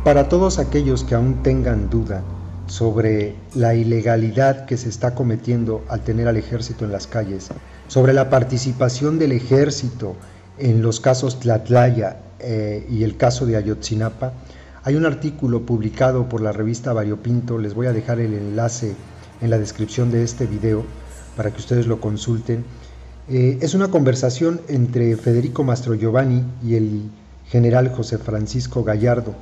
Para todos aquellos que aún tengan duda sobre la ilegalidad que se está cometiendo al tener al ejército en las calles, sobre la participación del ejército en los casos Tlatlaya y el caso de Ayotzinapa, hay un artículo publicado por la revista Variopinto, les voy a dejar el enlace en la descripción de este video para que ustedes lo consulten. Es una conversación entre Federico Mastrogiovanni y el general José Francisco Gallardo.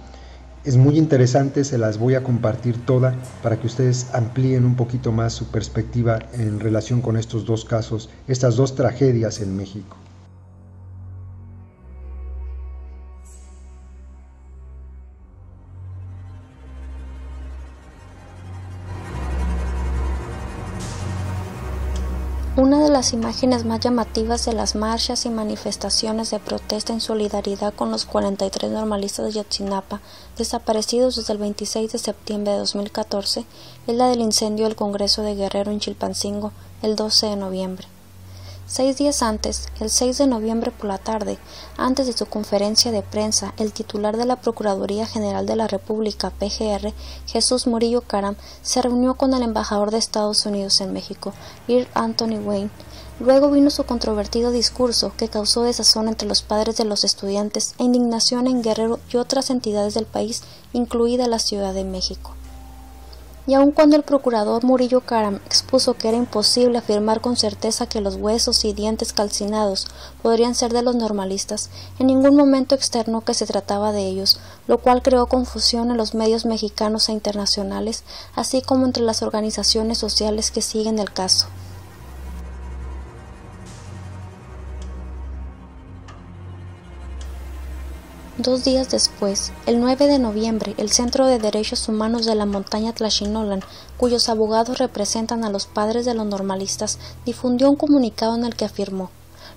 Es muy interesante, se las voy a compartir toda para que ustedes amplíen un poquito más su perspectiva en relación con estos dos casos, estas dos tragedias en México. Una de las imágenes más llamativas de las marchas y manifestaciones de protesta en solidaridad con los 43 normalistas de Ayotzinapa desaparecidos desde el 26 de septiembre de 2014 es la del incendio del Congreso de Guerrero en Chilpancingo el 12 de noviembre. 6 días antes, el 6 de noviembre por la tarde, antes de su conferencia de prensa, el titular de la Procuraduría General de la República, PGR, Jesús Murillo Caram, se reunió con el embajador de Estados Unidos en México, Earl Anthony Wayne. Luego vino su controvertido discurso, que causó desazón entre los padres de los estudiantes e indignación en Guerrero y otras entidades del país, incluida la Ciudad de México. Y aun cuando el procurador Murillo Caram expuso que era imposible afirmar con certeza que los huesos y dientes calcinados podrían ser de los normalistas, en ningún momento externó que se trataba de ellos, lo cual creó confusión en los medios mexicanos e internacionales, así como entre las organizaciones sociales que siguen el caso. Dos días después, el 9 de noviembre, el Centro de Derechos Humanos de la Montaña Tlaxinolan, cuyos abogados representan a los padres de los normalistas, difundió un comunicado en el que afirmó: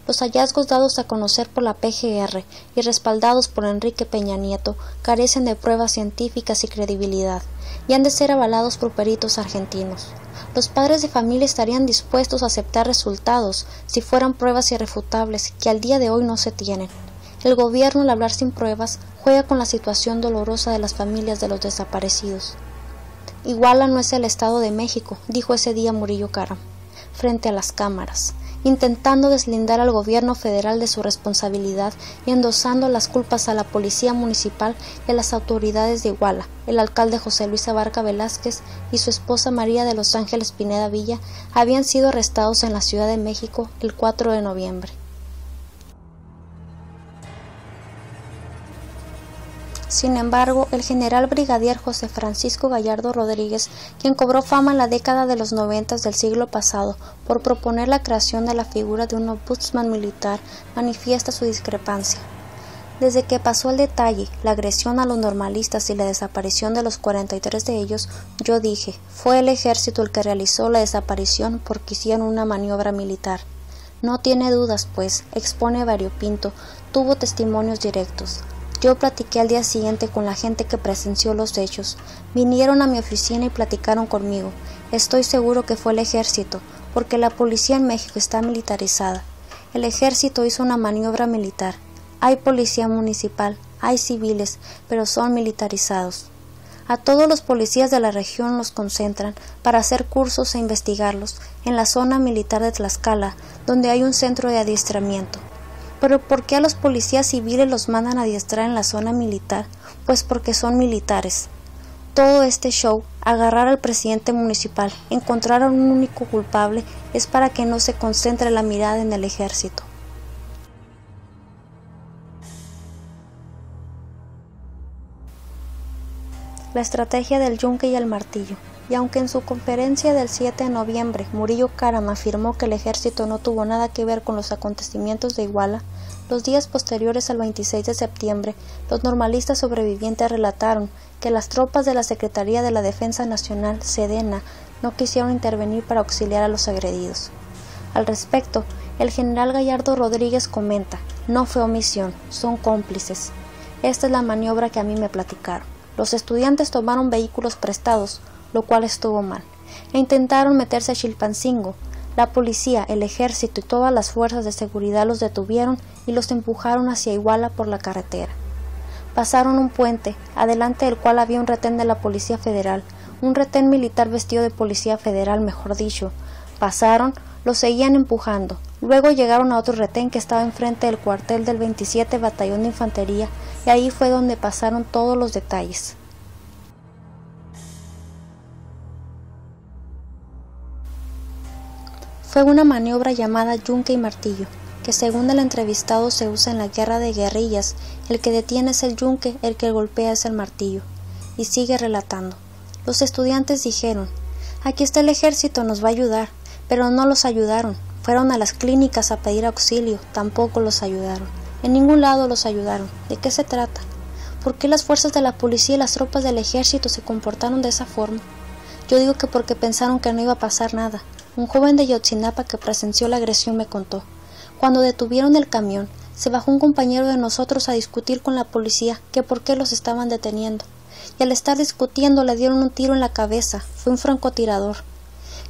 los hallazgos dados a conocer por la PGR y respaldados por Enrique Peña Nieto carecen de pruebas científicas y credibilidad, y han de ser avalados por peritos argentinos. Los padres de familia estarían dispuestos a aceptar resultados si fueran pruebas irrefutables que al día de hoy no se tienen. El gobierno, al hablar sin pruebas, juega con la situación dolorosa de las familias de los desaparecidos. Iguala no es el Estado de México, dijo ese día Murillo Caram, frente a las cámaras, intentando deslindar al gobierno federal de su responsabilidad y endosando las culpas a la policía municipal y a las autoridades de Iguala. El alcalde José Luis Abarca Velázquez y su esposa María de los Ángeles Pineda Villa habían sido arrestados en la Ciudad de México el 4 de noviembre. Sin embargo, el general brigadier José Francisco Gallardo Rodríguez, quien cobró fama en la década de los 90 del siglo pasado por proponer la creación de la figura de un ombudsman militar, manifiesta su discrepancia. Desde que pasó el detalle, la agresión a los normalistas y la desaparición de los 43 de ellos, yo dije, fue el ejército el que realizó la desaparición porque hicieron una maniobra militar. No tiene dudas, pues, expone Variopinto, tuvo testimonios directos. Yo platiqué al día siguiente con la gente que presenció los hechos. Vinieron a mi oficina y platicaron conmigo. Estoy seguro que fue el ejército, porque la policía en México está militarizada. El ejército hizo una maniobra militar. Hay policía municipal, hay civiles, pero son militarizados. A todos los policías de la región los concentran para hacer cursos e investigarlos en la zona militar de Tlaxcala, donde hay un centro de adiestramiento. ¿Pero por qué a los policías civiles los mandan a adiestrar en la zona militar? Pues porque son militares. Todo este show, agarrar al presidente municipal, encontrar a un único culpable, es para que no se concentre la mirada en el ejército. La estrategia del yunque y el martillo. Y aunque en su conferencia del 7 de noviembre Murillo Caram afirmó que el ejército no tuvo nada que ver con los acontecimientos de Iguala, los días posteriores al 26 de septiembre, los normalistas sobrevivientes relataron que las tropas de la Secretaría de la Defensa Nacional, Sedena, no quisieron intervenir para auxiliar a los agredidos. Al respecto, el general Gallardo Rodríguez comenta, no fue omisión, son cómplices. Esta es la maniobra que a mí me platicaron. Los estudiantes tomaron vehículos prestados, lo cual estuvo mal, e intentaron meterse a Chilpancingo. La policía, el ejército y todas las fuerzas de seguridad los detuvieron y los empujaron hacia Iguala por la carretera. Pasaron un puente, adelante del cual había un retén de la Policía Federal, un retén militar vestido de Policía Federal, mejor dicho. Pasaron, los seguían empujando. Luego llegaron a otro retén que estaba enfrente del cuartel del 27 Batallón de Infantería, y ahí fue donde pasaron todos los detalles. Fue una maniobra llamada yunque y martillo, que según el entrevistado se usa en la guerra de guerrillas. El que detiene es el yunque, el que golpea es el martillo. Y sigue relatando. Los estudiantes dijeron: aquí está el ejército, nos va a ayudar. Pero no los ayudaron. Fueron a las clínicas a pedir auxilio, tampoco los ayudaron. En ningún lado los ayudaron. ¿De qué se trata? ¿Por qué las fuerzas de la policía y las tropas del ejército se comportaron de esa forma? Yo digo que porque pensaron que no iba a pasar nada. Un joven de Ayotzinapa que presenció la agresión me contó. Cuando detuvieron el camión, se bajó un compañero de nosotros a discutir con la policía que por qué los estaban deteniendo. Y al estar discutiendo le dieron un tiro en la cabeza. Fue un francotirador.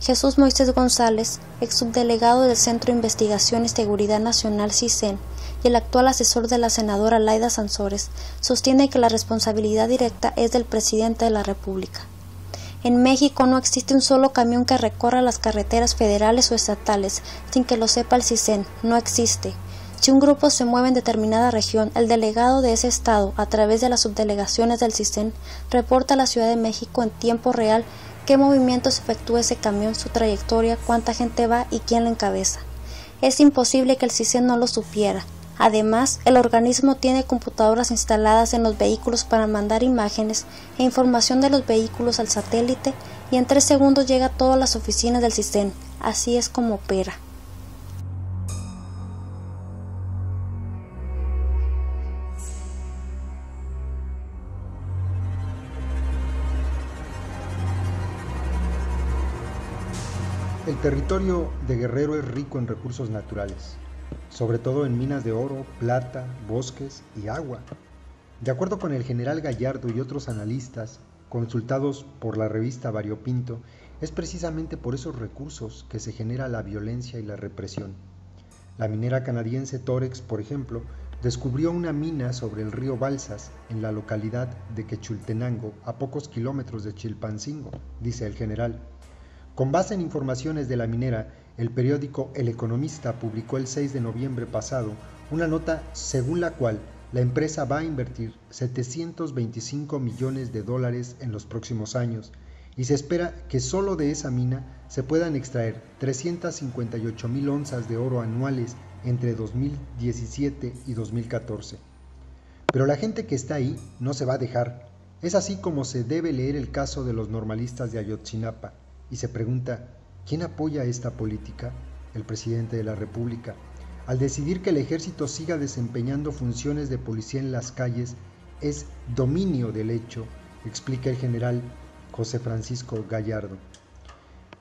Jesús Moisés González, ex subdelegado del Centro de Investigación y Seguridad Nacional CISEN y el actual asesor de la senadora Laida Sansores, sostiene que la responsabilidad directa es del presidente de la República. En México no existe un solo camión que recorra las carreteras federales o estatales sin que lo sepa el CISEN, no existe. Si un grupo se mueve en determinada región, el delegado de ese estado, a través de las subdelegaciones del CISEN, reporta a la Ciudad de México en tiempo real qué movimientos efectúa ese camión, su trayectoria, cuánta gente va y quién lo encabeza. Es imposible que el CISEN no lo supiera. Además, el organismo tiene computadoras instaladas en los vehículos para mandar imágenes e información de los vehículos al satélite y en 3 segundos llega a todas las oficinas del CISEN. Así es como opera. El territorio de Guerrero es rico en recursos naturales, sobre todo en minas de oro, plata, bosques y agua. De acuerdo con el general Gallardo y otros analistas, consultados por la revista Variopinto, es precisamente por esos recursos que se genera la violencia y la represión. La minera canadiense Torex, por ejemplo, descubrió una mina sobre el río Balsas, en la localidad de Quechultenango, a pocos kilómetros de Chilpancingo, dice el general. Con base en informaciones de la minera, el periódico El Economista publicó el 6 de noviembre pasado una nota según la cual la empresa va a invertir $725 millones en los próximos años y se espera que solo de esa mina se puedan extraer 358,000 onzas de oro anuales entre 2017 y 2014. Pero la gente que está ahí no se va a dejar. Es así como se debe leer el caso de los normalistas de Ayotzinapa. Y se pregunta, ¿quién apoya esta política? El presidente de la República. Al decidir que el ejército siga desempeñando funciones de policía en las calles, es dominio del hecho, explica el general José Francisco Gallardo.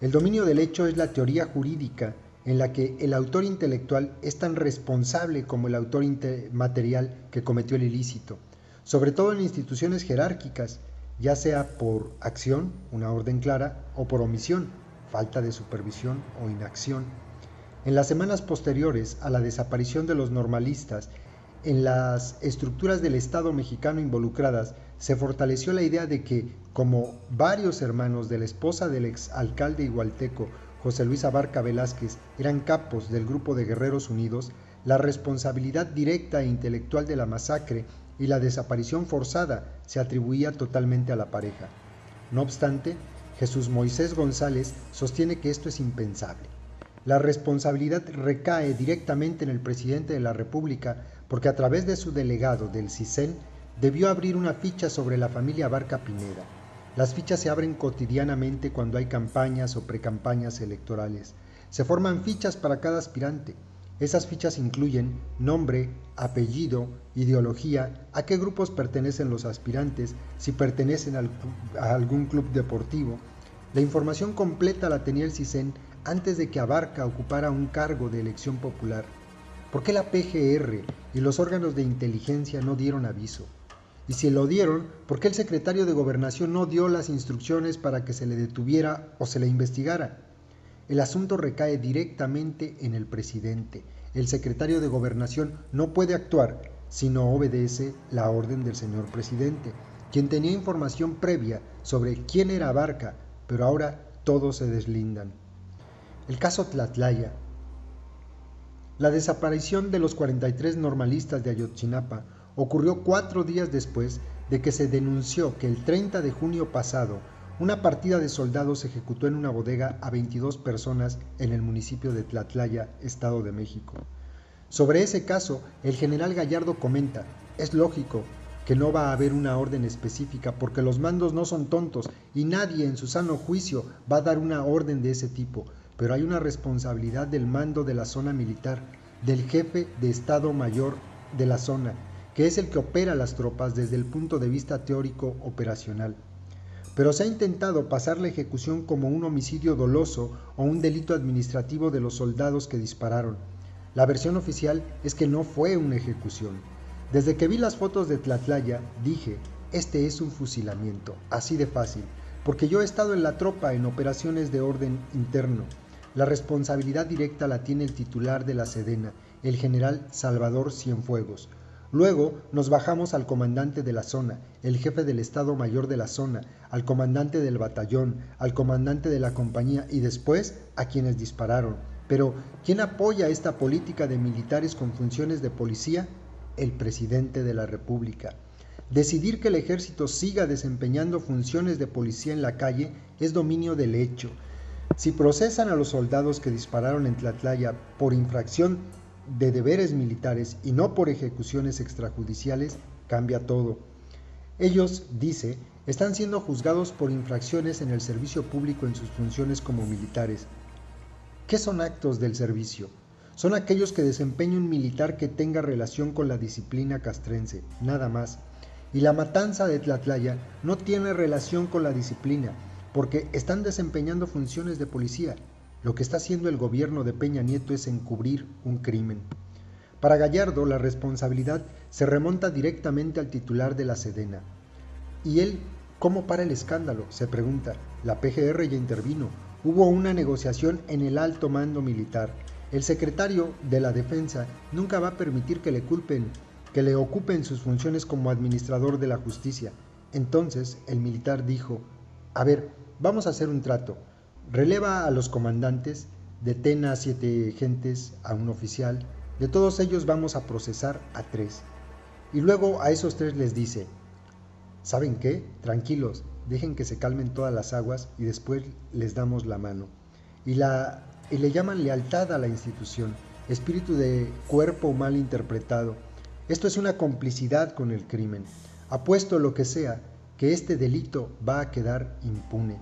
El dominio del hecho es la teoría jurídica en la que el autor intelectual es tan responsable como el autor material que cometió el ilícito, sobre todo en instituciones jerárquicas, ya sea por acción, una orden clara, o por omisión, falta de supervisión o inacción. En las semanas posteriores a la desaparición de los normalistas, en las estructuras del Estado mexicano involucradas, se fortaleció la idea de que, como varios hermanos de la esposa del exalcalde igualteco, José Luis Abarca Velázquez, eran capos del grupo de Guerreros Unidos, la responsabilidad directa e intelectual de la masacre y la desaparición forzada se atribuía totalmente a la pareja. No obstante, Jesús Moisés González sostiene que esto es impensable. La responsabilidad recae directamente en el presidente de la República porque a través de su delegado del CISEN debió abrir una ficha sobre la familia Abarca Pineda. Las fichas se abren cotidianamente cuando hay campañas o precampañas electorales. Se forman fichas para cada aspirante. Esas fichas incluyen nombre, apellido, ideología, a qué grupos pertenecen los aspirantes, si pertenecen a algún club deportivo. La información completa la tenía el CISEN antes de que Abarca ocupara un cargo de elección popular. ¿Por qué la PGR y los órganos de inteligencia no dieron aviso? Y si lo dieron, ¿por qué el secretario de Gobernación no dio las instrucciones para que se le detuviera o se le investigara? El asunto recae directamente en el presidente. El secretario de Gobernación no puede actuar si no obedece la orden del señor presidente, quien tenía información previa sobre quién era Abarca, pero ahora todos se deslindan. El caso Tlatlaya. La desaparición de los 43 normalistas de Ayotzinapa ocurrió 4 días después de que se denunció que el 30 de junio pasado una partida de soldados ejecutó en una bodega a 22 personas en el municipio de Tlatlaya, Estado de México. Sobre ese caso, el general Gallardo comenta: es lógico que no va a haber una orden específica porque los mandos no son tontos y nadie en su sano juicio va a dar una orden de ese tipo, pero hay una responsabilidad del mando de la zona militar, del jefe de Estado Mayor de la zona, que es el que opera las tropas desde el punto de vista teórico operacional. Pero se ha intentado pasar la ejecución como un homicidio doloso o un delito administrativo de los soldados que dispararon. La versión oficial es que no fue una ejecución. Desde que vi las fotos de Tlatlaya, dije, este es un fusilamiento, así de fácil, porque yo he estado en la tropa en operaciones de orden interno. La responsabilidad directa la tiene el titular de la Sedena, el general Salvador Cienfuegos. Luego nos bajamos al comandante de la zona, el jefe del Estado Mayor de la zona, al comandante del batallón, al comandante de la compañía y después a quienes dispararon. Pero, ¿quién apoya esta política de militares con funciones de policía? El presidente de la República. Decidir que el ejército siga desempeñando funciones de policía en la calle es dominio del hecho. Si procesan a los soldados que dispararon en Tlatlaya por infracción de deberes militares y no por ejecuciones extrajudiciales, cambia todo. Ellos, dice, están siendo juzgados por infracciones en el servicio público en sus funciones como militares. ¿Qué son actos del servicio? Son aquellos que desempeña un militar que tenga relación con la disciplina castrense, nada más. Y la matanza de Tlatlaya no tiene relación con la disciplina, porque están desempeñando funciones de policía. Lo que está haciendo el gobierno de Peña Nieto es encubrir un crimen. Para Gallardo, la responsabilidad se remonta directamente al titular de la Sedena. ¿Y él cómo para el escándalo?, se pregunta. La PGR ya intervino. Hubo una negociación en el alto mando militar. El secretario de la Defensa nunca va a permitir que le ocupen sus funciones como administrador de la justicia. Entonces el militar dijo: a ver, vamos a hacer un trato. Releva a los comandantes, detén a 7 gentes, a un oficial, de todos ellos vamos a procesar a 3. Y luego a esos 3 les dice: ¿saben qué? Tranquilos, dejen que se calmen todas las aguas y después les damos la mano. Y le llaman lealtad a la institución, espíritu de cuerpo mal interpretado. Esto es una complicidad con el crimen. Apuesto lo que sea, que este delito va a quedar impune.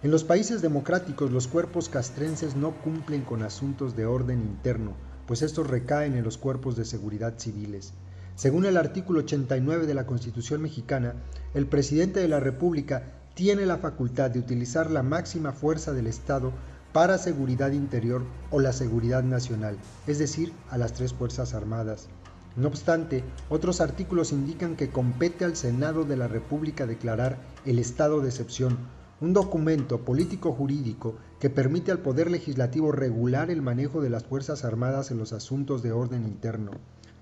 En los países democráticos los cuerpos castrenses no cumplen con asuntos de orden interno, pues estos recaen en los cuerpos de seguridad civiles. Según el artículo 89 de la Constitución mexicana, el presidente de la República tiene la facultad de utilizar la máxima fuerza del Estado para seguridad interior o la seguridad nacional, es decir, a las 3 Fuerzas Armadas. No obstante, otros artículos indican que compete al Senado de la República declarar el estado de excepción, un documento político-jurídico que permite al Poder Legislativo regular el manejo de las Fuerzas Armadas en los asuntos de orden interno.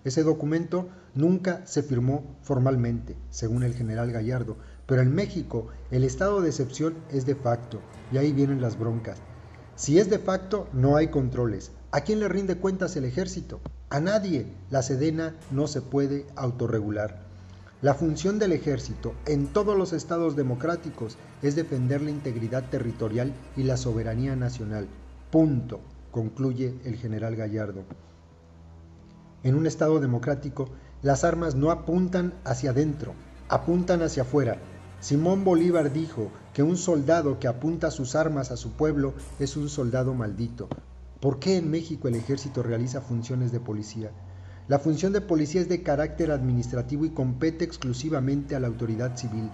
Ese documento nunca se firmó formalmente, según el general Gallardo, pero en México el estado de excepción es de facto, y ahí vienen las broncas. Si es de facto, no hay controles. ¿A quién le rinde cuentas el ejército? A nadie. La Sedena no se puede autorregular. La función del ejército en todos los estados democráticos es defender la integridad territorial y la soberanía nacional. Punto, concluye el general Gallardo. En un estado democrático, las armas no apuntan hacia adentro, apuntan hacia afuera. Simón Bolívar dijo que un soldado que apunta sus armas a su pueblo es un soldado maldito. ¿Por qué en México el ejército realiza funciones de policía? La función de policía es de carácter administrativo y compete exclusivamente a la autoridad civil.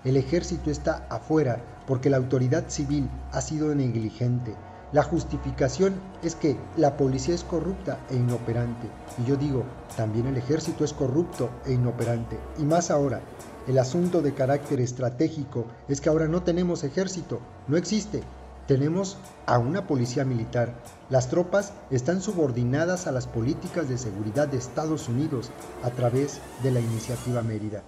El ejército está afuera porque la autoridad civil ha sido negligente. La justificación es que la policía es corrupta e inoperante. Y yo digo, también el ejército es corrupto e inoperante. Y más ahora, el asunto de carácter estratégico es que ahora no tenemos ejército, no existe. tenemos a una policía militar. Las tropas están subordinadas a las políticas de seguridad de Estados Unidos a través de la Iniciativa Mérida.